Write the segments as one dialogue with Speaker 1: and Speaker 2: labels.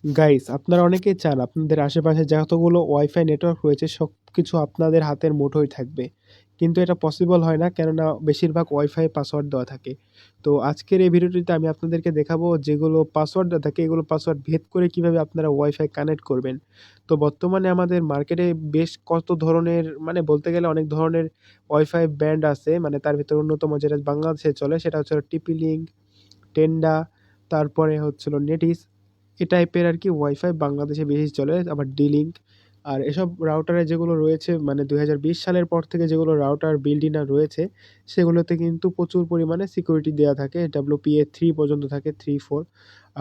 Speaker 1: Guys, আপনারা অনেকেই চান আপনাদের আশেপাশে যতগুলো ওয়াইফাই নেটওয়ার্ক রয়েছে সবকিছু আপনাদের হাতের মুঠোয় থাকবে। কিন্তু এটা পসিবল হয় না, কেননা বেশিরভাগ ওয়াইফাই পাসওয়ার্ড দেওয়া থাকে। তো আজকের এই ভিডিওটিতে আমি আপনাদেরকে দেখাবো যেগুলো পাসওয়ার্ড দেওয়া থাকে এগুলো পাসওয়ার্ড ভেদ করে কিভাবে আপনারা ওয়াইফাই কানেক্ট করবেন। তো বর্তমানে আমাদের মার্কেটে বেশ কত ধরনের, মানে বলতে গেলে অনেক ধরনের ওয়াইফাই ব্র্যান্ড আছে। মানে তার ভিতরে অন্যতম যেটা বাংলাদেশে চলে সেটা হচ্ছে TP-Link, টেন্ডা, তারপরে হচ্ছিল নেটিস। এই টাইপের আরকি ওয়াইফাই বাংলাদেশে বেশি চলে। আবার ডি-লিঙ্ক। আর এসব রাউটারে যেগুলো রয়েছে, মানে ২০২০ সালের পর থেকে যেগুলো রাউটার বিল্ড-ইন রয়েছে সেগুলোতে কিন্তু প্রচুর পরিমাণে সিকিউরিটি দেয়া থাকে। WPA3 পর্যন্ত থাকে, 3-4।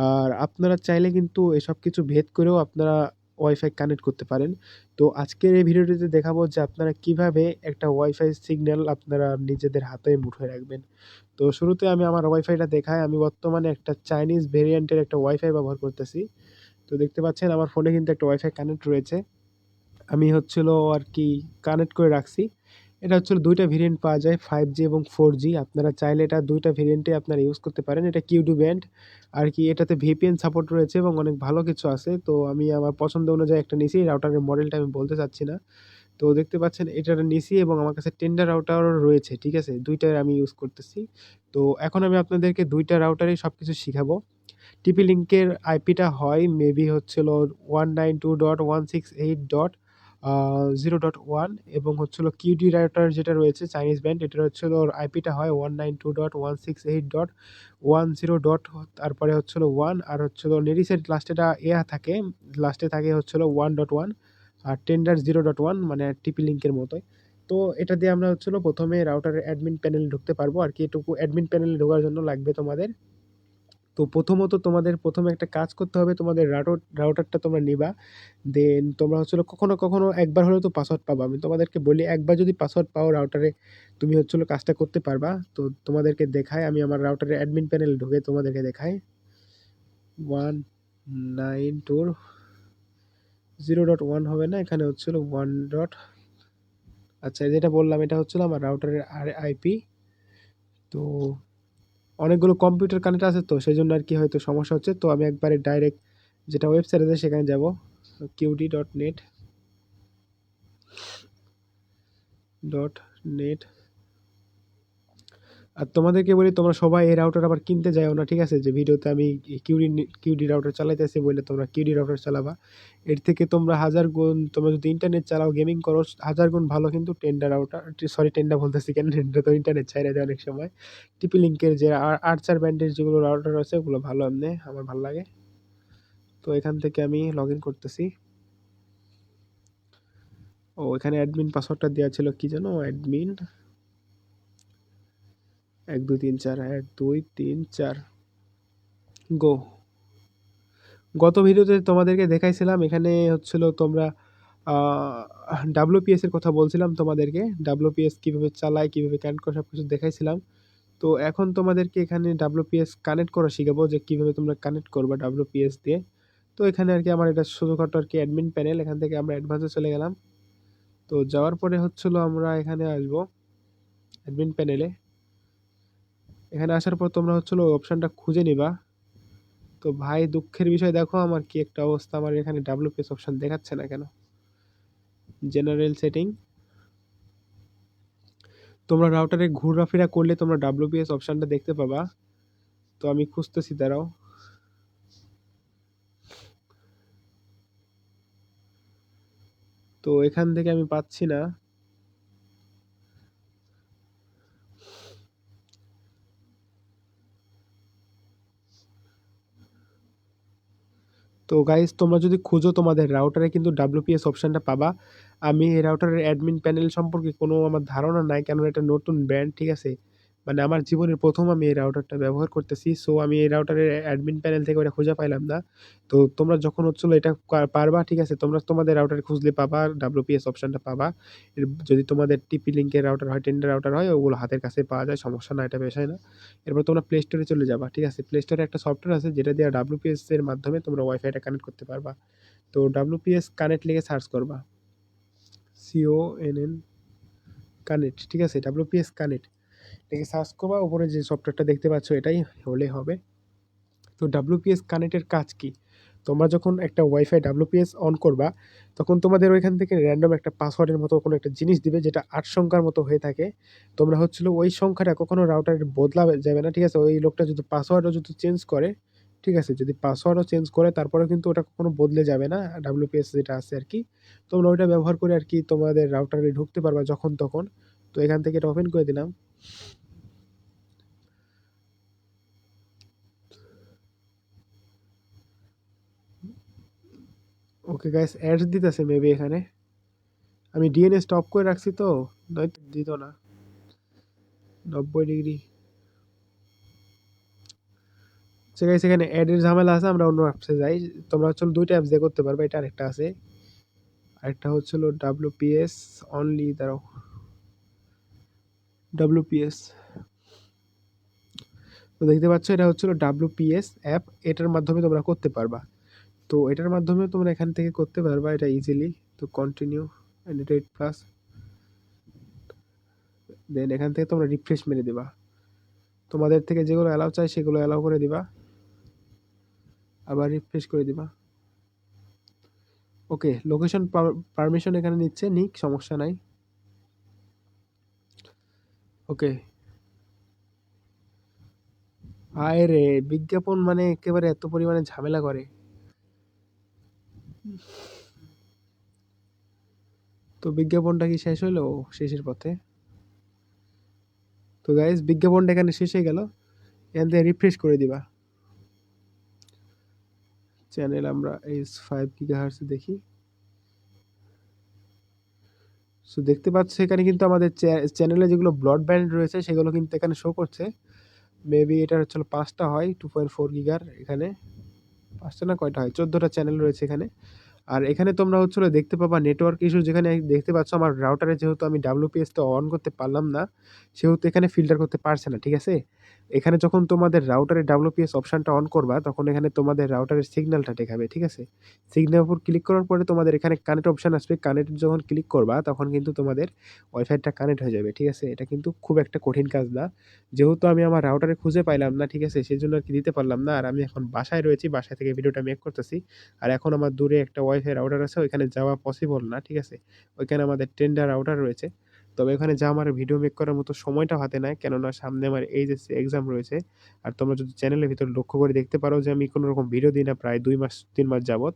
Speaker 1: আর আপনারা চাইলে কিন্তু এসব কিছু ভেদ করেও আপনারা ওয়াইফাই কানেক্ট করতে পারেন। তো আজকের এই ভিডিওটিতে দেখাবো যে আপনারা কিভাবে একটা ওয়াইফাই সিগন্যাল আপনারা নিজেদের হাতে মুঠোয় রাখবেন। তো শুরুতে আমি আমার ওয়াইফাইটা দেখাই। আমি বর্তমানে একটা চাইনিজ ভেরিয়েন্টের একটা ওয়াইফাই ব্যবহার করতেছি। তো দেখতে পাচ্ছেন আমার ফোনে কিন্তু একটা ওয়াইফাই কানেক্ট রয়েছে। আমি হচ্ছিল আরকি কানেক্ট করে রাখছি। এটা হচ্ছিল ২ টা ভেরিয়েন্ট পাওয়া যায়, 5G এবং 4G। আপনারা চাইলে এটা ২ টা ভেরিয়েন্টে আপনারা ইউজ করতে পারেন। এটা QD ব্যান্ড আরকি, এটাতে VPN সাপোর্ট রয়েছে এবং অনেক ভালো কিছু আছে। তো আমি আমার পছন্দ অনুযায়ী একটা নিছি। রাউটারের মডেলটা আমি বলতে চাচ্ছি না। তো দেখতে পাচ্ছেন এটার নিছি এবং আমার কাছে টেন্ডার রাউটারও রয়েছে। ঠিক আছে? ২ টাই আমি ইউজ করতেছি। তো এখন আমি আপনাদেরকে ২ টা রাউটারেই সবকিছু শিখাবো। TP-Link-এর আইপিটা হয় মেবি হচ্ছিল 192.168.0.1 এবং হচ্ছিল QD রাউটার যেটা রয়েছে চাইনিজ ব্র্যান্ড, এটার হচ্ছিল আইপিটা হয় 192.168.10. তারপরে হচ্ছিল 1 আর হচ্ছিল নেরিসের লাস্টেটা থাকে, লাস্টে থাকে হচ্ছিল 1.1 আর টেন্ডার 0.1, মানে TP-Link-এর মতোই। তো এটা দিয়ে আমরা হচ্ছিল ১ম এ রাউটারের অ্যাডমিন প্যানেলে ঢুকতে পারবো আরকি। এটুকু অ্যাডমিন প্যানেলে ঢোকার জন্য লাগবে তোমাদের। তো প্রথমত তোমাদের ১ম এ একটা কাজ করতে হবে, তোমাদের রাউটারটা তোমরা নিবা। দেন তোমরা হচ্ছিল কখনো একবার হলেও তো পাসওয়ার্ড পাবা। আমি তোমাদেরকে বলি, একবার যদি পাসওয়ার্ড পাও রাউটারে তুমি হচ্ছিল কাজটা করতে পারবা। তো তোমাদেরকে দেখাই, আমি আমার রাউটারের অ্যাডমিন প্যানেলে ঢুকে তোমাদেরকে দেখাই। 192.0.1 হবে না, এখানে হচ্ছিল 1 ডট, আচ্ছা যেটা বললাম এটা হচ্ছিল আমার রাউটারের আইপি। তো অনেকগুলো কম্পিউটার কানেক্ট আছে তো সেজন্য আরকি হয়তো সমস্যা হচ্ছে। তো আমি একবারে ডাইরেক্ট যেটা ওয়েবসাইট আছে সেখানে যাব। qd.net. আর তোমাদেরকে বলি তোমরা সবাই এই রাউটার আবার কিনতে যাইও না, ঠিক আছে? যে ভিডিওতে আমি কিউডি রাউটার চালাইতেছি বলে তোমরা কিউডি রাউটার চালাবা। এর থেকে তোমরা হাজার গুণ, তোমরা যদি ইন্টারনেট চালাও, গেমিং করো, হাজার গুণ ভালো কিন্তু টেন্ডা রাউটার, সরি টেন্ডা বলতেছি কেন, টেন্ডা তো ইন্টারনেট ছাইড়া দেয় অনেক সময়। TP-Link-এর যে আর্চার ব্র্যান্ডের যেগুলো রাউটার আছে ওগুলো ভালো, এমনি আমার ভালো লাগে। তো এখান থেকে আমি লগ ইন করতেছি। ও এখানে অ্যাডমিন পাসওয়ার্ডটা দেওয়া ছিল কি যেন, অ্যাডমিন 1 2 3 4 গো। গত ভিডিওতে তোমাদেরকে দেখাইছিলাম, এখানে হচ্ছিল তোমরা WPS এর কথা বলছিলাম তোমাদেরকে। WPS কিভাবে চালায়, কিভাবে কানেক্ট করে সবকিছু দেখাইছিলাম। তো এখন তোমাদেরকে এখানে WPS কানেক্ট করা শিখাবো, যে কিভাবে তোমরা কানেক্ট করবা WPS দিয়ে। তো এখানে আরকি আমার এটা ছোটখাটো আরকি অ্যাডমিন প্যানেল, এখান থেকে আমরা অ্যাডভান্সে চলে গেলাম। তো যাওয়ার পরে হচ্ছিল আমরা এখানে আসবো অ্যাডমিন প্যানেলে। এখানে আসার পর তোমরা হচ্ছিল অপশনটা খুঁজে নিবা। তো ভাই দুঃখের বিষয় দেখো আমার কি একটা অবস্থা, আমার এখানে WPS অপশন দেখাচ্ছে না কেন। জেনারেল সেটিং, তোমরা রাউটারে ঘোরাফেরা করলে তোমরা WPS অপশনটা দেখতে পাবা। তো আমি খুঁজতেছি, দাঁড়াও। তো এখান থেকে আমি পাচ্ছি না। তো গাইস তোমরা যদি খুঁজো তোমাদের রাউটারে কিন্তু WPS অপশনটা পাবা। আমি এই রাউটারের অ্যাডমিন প্যানেল সম্পর্কে কোনো আমার ধারণা নাই, কেননা এটা নতুন ব্র্যান্ড, ঠিক আছে? মানে আমার জীবনের ১ম আমি এই রাউটারটা ব্যবহার করতেছি। সো আমি এই রাউটারের অ্যাডমিন প্যানেল থেকে ওটা খুঁজে পাইলাম না। তো তোমরা যখন হচ্ছিল এটা পারবা, ঠিক আছে? তোমরা তোমাদের রাউটারে খুঁজলে পাবা, WPS অপশনটা পাবা। যদি তোমাদের TP-Link-এর রাউটার হয়, টেন্ডার রাউটার হয়, ওগুলো হাতের কাছে পাওয়া যায়, সমস্যা না, এটা বিষয় না। এরপর তোমরা প্লে স্টোরে চলে যাবা, ঠিক আছে? প্লে স্টোরে একটা সফটওয়্যার আছে যেটা দিয়ে WPS এর মাধ্যমে তোমরা ওয়াইফাইটা কানেক্ট করতে পারবা। তো WPS কানেক্ট লিখে সার্চ করবা, CONN কানেক্ট, ঠিক আছে? WPS কানেক্ট লিখে সার্চ করবা, উপরে যে সফটওয়্যারটা দেখতে পাচ্ছ এটাই হলে হবে। তো WPS কানেক্টের কাজ কি? তোমরা যখন একটা ওয়াইফাই WPS অন করবা, তখন তোমাদের ওইখান থেকে র‍্যান্ডম একটা পাসওয়ার্ডের মতো কোনো একটা জিনিস দিবে যেটা ৮ সংখ্যার মতো হয়ে থাকে। তোমরা হচ্ছিল ওই সংখ্যাটা কখনো রাউটারে বদলা যাবে না, ঠিক আছে? ওই লোকটা যদি পাসওয়ার্ডও যদি চেঞ্জ করে, ঠিক আছে? যদি পাসওয়ার্ডও চেঞ্জ করে তারপরেও কিন্তু ওটা কখনো বদলে যাবে না। WPS যেটা আছে আরকি। তোমরা ওইটা ব্যবহার করে আরকি তোমাদের রাউটারে ঢুকতে পারবা যখন তখন। তো এখান থেকে এটা ওপেন করে দিলাম। ওকে গাইস, অ্যাডস দিতেছে মেবি এখানে। আমি DNS স্টপ করে রাখছি তো, নয়তো দিত না। 90 ডিগ্রি। আচ্ছা গাইস, এখানে অ্যাডের ঝামেলা আছে, আমরা অন্য অ্যাপসে যাই। তোমরা হচ্ছে 2টা অ্যাপস দিয়ে করতে পারবে, এটা আরেকটা আছে। আরেকটা হচ্ছে WPS অনলি, দাঁড়াও। WPS, তো দেখতে পাচ্ছ এটা হচ্ছে WPS অ্যাপ, এটার মাধ্যমে তোমরা করতে পারবা। তো এটার মাধ্যমে তোমরা এখান থেকে করতে পারবা এটা ইজিলি। তো কন্টিনিউ এডিট প্লাস, দেন এখান থেকে তোমরা রিফ্রেশ মেরে দিবা। তোমাদের থেকে যেগুলো অ্যালাউ চাই সেগুলো অ্যালাউ করে দিবা, আবার রিফ্রেশ করে দিবা। ওকে, লোকেশন পারমিশন এখানে নিচ্ছে, নিক, সমস্যা নাই। ওকে, আয় রে, বিজ্ঞাপন মানে একেবারে এত পরিমাণে ঝামেলা করে। তো বিজ্ঞাপনটা কি শেষ হলো? শেষের পথে। তো গাইস, বিজ্ঞাপনটা এখানে শেষ হয়ে গেল। এখান থেকে রিফ্রেশ করে দিবা। চ্যানেল আমরা S5 GHz দেখি। সো দেখতে পাচ্ছ এখানে কিন্তু আমাদের চ্যানেলে যেগুলো ব্রডব্যান্ড রয়েছে সেগুলো কিন্তু এখানে শো করছে। মেবি এটা হচ্ছে 5টা হয় 2.4 গিগার। এখানে 5টা না কয়টা হয়, 14টা চ্যানেল রয়েছে এখানে। আর এখানে তোমরা হচ্ছিল দেখতে পাবা নেটওয়ার্ক ইস্যু, যেখানে দেখতে পাচ্ছ আমার রাউটারে যেহেতু আমি WPS টা অন করতে পারলাম না, সেহেতু এখানে ফিল্টার করতে পারছে না, ঠিক আছে? এখানে যখন তোমাদের রাউটারে WPS অপশনটা অন করবা, তখন এখানে তোমাদের রাউটারের সিগন্যালটা দেখাবে, ঠিক আছে? সিগন্যালের উপর ক্লিক করার পরে তোমাদের এখানে কানেক্ট অপশন আসবে। কানেক্ট যখন ক্লিক করবা তখন কিন্তু তোমাদের ওয়াইফাইটা কানেক্ট হয়ে যাবে, ঠিক আছে? এটা কিন্তু খুব একটা কঠিন কাজ না। যেহেতু আমি আমার রাউটারে খুঁজে পাইলাম না, ঠিক আছে? সেজন্য আরকি দিতে পারলাম না। আর আমি এখন বাসায় রয়েছি, বাসা থেকে ভিডিওটা মেক করতেছি। আর এখন আমার দূরে একটা ওয়াইফাই রাউটার আছে, ওইখানে যাওয়া পসিবল না, ঠিক আছে? ওইখানে আমাদের টেন্ডার রাউটার রয়েছে। তবে ওখানে যাওয়া আমার ভিডিও মেক করার মতো সময়টা হাতে নাই, কেননা সামনে আমার এইচএসসি এক্সাম রয়েছে। আর তোমরা যদি চ্যানেলের ভিতরে লক্ষ্য করে দেখতে পারো যে আমি কোনো রকম ভিডিও দিই না প্রায় 2 মাস 3 মাস যাবৎ।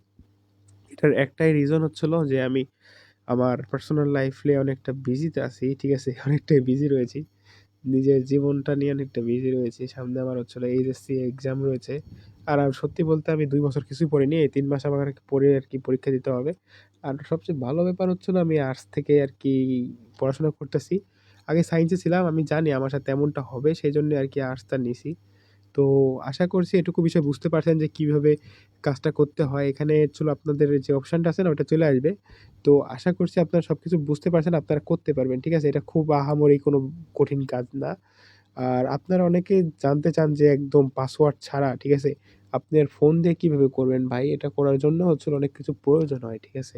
Speaker 1: এটার একটাই রিজন হচ্ছিল যে আমি আমার পার্সোনাল লাইফে অনেকটা বিজিতে আছি, ঠিক আছে? অনেকটাই বিজি রয়েছি। নিজের জীবনটা নিয়ে অনেকটা বিজি রয়েছি। সামনে আমার হচ্ছে হলো এইচএসসি এক্সাম রয়েছে। আর সত্যি বলতে আমি ২ বছর কিছুই পড়িনি। এই ৩ মাস আমার পড়ে আরকি পরীক্ষা দিতে হবে। আর সবচেয়ে ভালো ব্যাপার হচ্ছে হলো আমি আর্টস থেকে আরকি পড়াশোনা করতেছি। আগে সায়েন্সে ছিলাম। আমি জানি আমার সাথে এমনটা হবে। সেজন্যই আরকি আর্টসটা নিছি। তো আশা করছি এটুকু বিষয় বুঝতে পারছেন যে কিভাবে কাজটা করতে হয়। এখানে হচ্ছিল আপনাদের যে অপশনটা আছে না, ওটা চলে আসবে। তো আশা করছি আপনারা সবকিছু বুঝতে পারছেন, আপনারা করতে পারবেন। ঠিক আছে? এটা খুব আহামরি কোনো কঠিন কাজ না। আর আপনারা অনেকে জানতে চান যে একদম পাসওয়ার্ড ছাড়া, ঠিক আছে? আপনার ফোন দিয়ে কিভাবে করবেন ভাই? এটা করার জন্য হচ্ছে অনেক কিছু প্রয়োজন হয়, ঠিক আছে?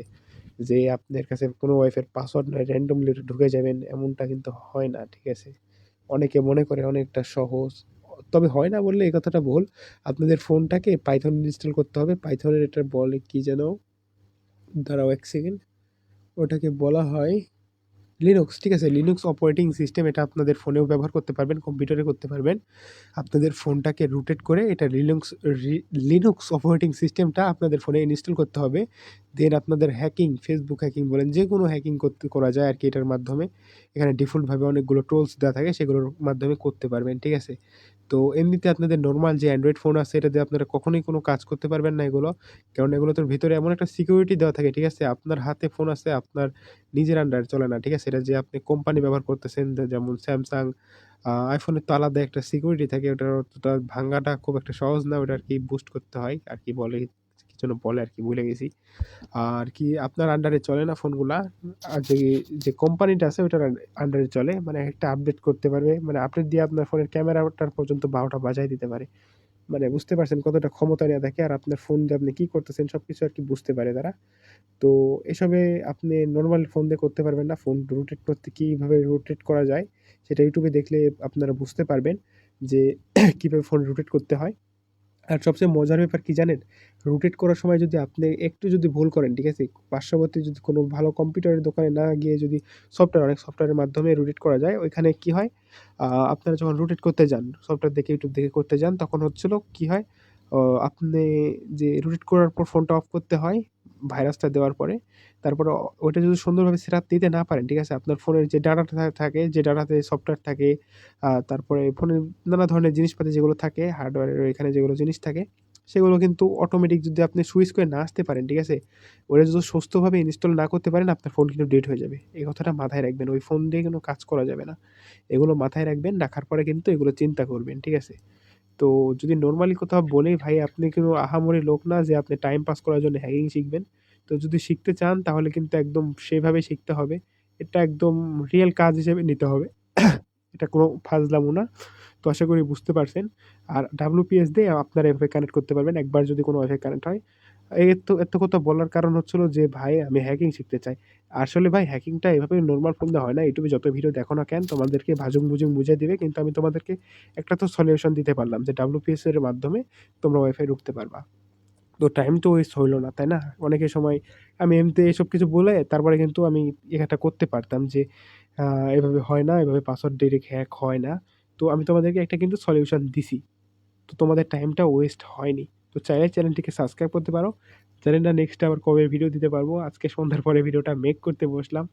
Speaker 1: যে আপনার কাছে কোনো ওয়াইফাইয়ের পাসওয়ার্ড নাই, randomly ঢুকে যাবেন এমনটা কিন্তু হয় না, ঠিক আছে? অনেকে মনে করে অনেকটা সহজ। তবে হয় না বললে এই কথাটা ভুল। আপনাদের ফোনটাকে পাইথন ইনস্টল করতে হবে। পাইথনের এটা বলে কি যেন? দাঁড়াও ১ সেকেন্ড। ওটাকে বলা হয় লিনাক্স, ঠিক আছে? লিনাক্স অপারেটিং সিস্টেম, এটা আপনাদের ফোনেও ব্যবহার করতে পারবেন, কম্পিউটারে করতে পারবেন। আপনাদের ফোনটাকে রুটেট করে এটা লিনাক্স অপারেটিং সিস্টেমটা আপনাদের ফোনে ইনস্টল করতে হবে। দেন আপনাদের হ্যাকিং, ফেসবুক হ্যাকিং বলেন, যেকোনো হ্যাকিং করা যায় আরকি এটার মাধ্যমে। এখানে ডিফল্টভাবে অনেকগুলো টুলস দেওয়া থাকে, সেগুলোর মাধ্যমে করতে পারবেন, ঠিক আছে? তো এমনিতে আপনাদের নরমাল যে অ্যান্ড্রয়েড ফোন আছে এটা দিয়ে আপনারা কখনোই কোনো কাজ করতে পারবেন না এগুলো। কারণ এগুলোতে ভিতরে এমন একটা সিকিউরিটি দেওয়া থাকে, ঠিক আছে? আপনার হাতে ফোন আছে, আপনার নিজের আন্ডারে চলে না, ঠিক আছে? এটা যে আপনি কোম্পানি ব্যবহার করতেছেন, যেমন Samsung, iPhone-এর তো আলাদা একটা সিকিউরিটি থাকে। ওটা ভাঙাটা খুব একটা সহজ না। ওটা আরকি বুস্ট করতে হয়। আর কি বলে, কি যেন বলে আরকি, ভুলে গেছি। আর কি আপনার আন্ডারে চলে না ফোনগুলা। আর যে কোম্পানিটা আছে ওটার আন্ডারে চলে। মানে একটা আপডেট করতে পারবে। মানে আপডেট দিয়ে আপনার ফোনের ক্যামেরাটার পর্যন্ত ১২টা বাজায় দিতে পারে। মানে বুঝতে পারছেন কতটা ক্ষমতা নিয়ে থাকে। আর আপনার ফোন দিয়ে আপনি কি করতেছেন সবকিছু আরকি বুঝতে পারে তারা। তো এসবে আপনি নরমাল ফোন দিয়ে করতে পারবেন না। ফোন রোটেট করতে কিভাবে রোটেট করা যায় সেটা YouTube এ দেখলে আপনারা বুঝতে পারবেন যে কিভাবে ফোন রোটেট করতে হয়। আর সবচেয়ে মজার ব্যাপার কি জানেন? রোটেট করার সময় যদি আপনি একটু যদি ভুল করেন, ঠিক আছে? পার্শ্ববর্তী যদি কোনো ভালো কম্পিউটারের দোকানে না গিয়ে যদি অনেক সফটওয়্যারের মাধ্যমে রোটেট করা যায়, ওইখানে কি হয়? আ আপনারা যখন রোটেট করতে যান, সফটওয়্যার দেখে YouTube দেখে করতে যান, তখন হচ্ছিল কি হয়? আপনি যে রোটেট করার পর ফোনটা অফ করতে হয়, ভাইরাসটা দেওয়ার পরে। তারপরে ওইটা যদি সুন্দরভাবে সেটআপ দিতে না পারেন, ঠিক আছে? আপনার ফোনের যে ডাটাটা থাকে, যে ডাটাতে সফটওয়্যার থাকে, তারপরে ফোনের নানা ধরনের জিনিসপাতি যেগুলো থাকে, হার্ডওয়্যারের এখানে যেগুলো জিনিস থাকে, সেগুলো কিন্তু অটোমেটিক যদি আপনি সুইচ করে না আসতে পারেন, ঠিক আছে? ওটা যদি সুস্থভাবে ইনস্টল না করতে পারেন, আপনার ফোন কিন্তু ডেড হয়ে যাবে। এই কথাটা মাথায় রাখবেন। ওই ফোন দিয়ে কোনো কাজ করা যাবে না। এগুলো মাথায় রাখবেন, রাখার পরে কিন্তু এগুলো চিন্তা করবেন, ঠিক আছে? তো যদি নরমালি কোথাও বলি ভাই আপনি কোনো আহামরি লোক না যে আপনি টাইম পাস করার জন্য হ্যাকিং শিখবেন। তো যদি শিখতে চান তাহলে কিন্তু একদম সেভাবে শিখতে হবে। এটা একদম রিয়েল কাজ হিসেবে নিতে হবে। এটা কোনো ফাজলামো না। তো আশা করি বুঝতে পারছেন। আর WPS দিয়ে আপনারা এভাবে কানেক্ট করতে পারবেন একবার যদি কোনো ওয়াইফাই কানেক্ট হয়। এত কথা বলার কারণ হচ্ছিল যে ভাই আমি হ্যাকিং শিখতে চাই। আসলে ভাই হ্যাকিংটা এভাবে নরমাল ফোন দিয়ে হয় না। YouTube এ যত ভিডিও দেখো না কেন তোমাদেরকে ভাজুং-বুজুং বুঝাই দিবে। কিন্তু আমি তোমাদেরকে একটা তো সলিউশন দিতে পারলাম যে WPS এর মাধ্যমে তোমরা ওয়াইফাই ঢুকতে পারবা। তো টাইম তো ওয়েস্ট হইল না, তাই না? অনেকের সময় আমি এমনিতে এসব কিছু বলে তারপরে কিন্তু আমি এটা করতে পারতাম যে আ এভাবে হয় না, এভাবে পাসওয়ার্ড ডিরেক্ট হ্যাক হয় না। তো আমি তোমাদেরকে একটা কিন্তু সলিউশন দিছি। তো তোমাদের টাইমটা ওয়েস্ট হয়নি। তো চাইলে চ্যানেলটিকে সাবস্ক্রাইব করতে পারো। জানি না নেক্সট আবার কবে ভিডিও দিতে পারবো। আজকে সন্ধ্যার পরে ভিডিওটা মেক করতে বসলাম।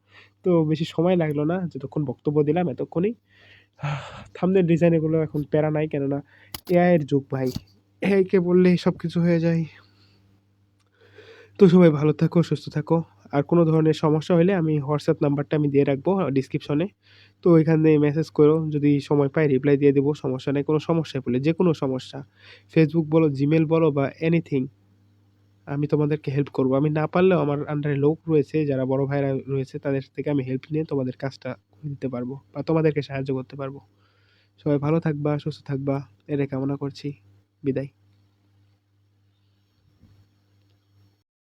Speaker 1: তো বেশি সময় লাগলো না। যতক্ষণ বক্তব্য দিলাম এতক্ষণই। থাম্বনেল ডিজাইন এগুলো এখন প্যারা নাই কেননা এআই এর যুগ ভাই। এআই কে বললেই সবকিছু হয়ে যায়। তো সবাই ভালো থাকো, সুস্থ থাকো। আর কোনো ধরনের সমস্যা হইলে আমি WhatsApp নাম্বারটা আমি দিয়ে রাখবো ডেসক্রিপশনে। তো ওইখানে মেসেজ করো। যদি সময় পাই রিপ্লাই দিয়ে দেবো। সমস্যা নাই। কোনো সমস্যায় পড়লে যেকোনো সমস্যা। Facebook বলো, Gmail বলো বা এনিথিং আমি তোমাদেরকে হেল্প করব। আমি না পারলেও আমার আন্ডারে লোক রয়েছে যারা বড় ভাইরা রয়েছে তাদের থেকে আমি হেল্প নিয়ে তোমাদের কাজটা করে দিতে পারবো বা তোমাদেরকে সাহায্য করতে পারবো। সবাই ভালো থাকবা, সুস্থ থাকবা। এটাই কামনা করছি। বিদায়।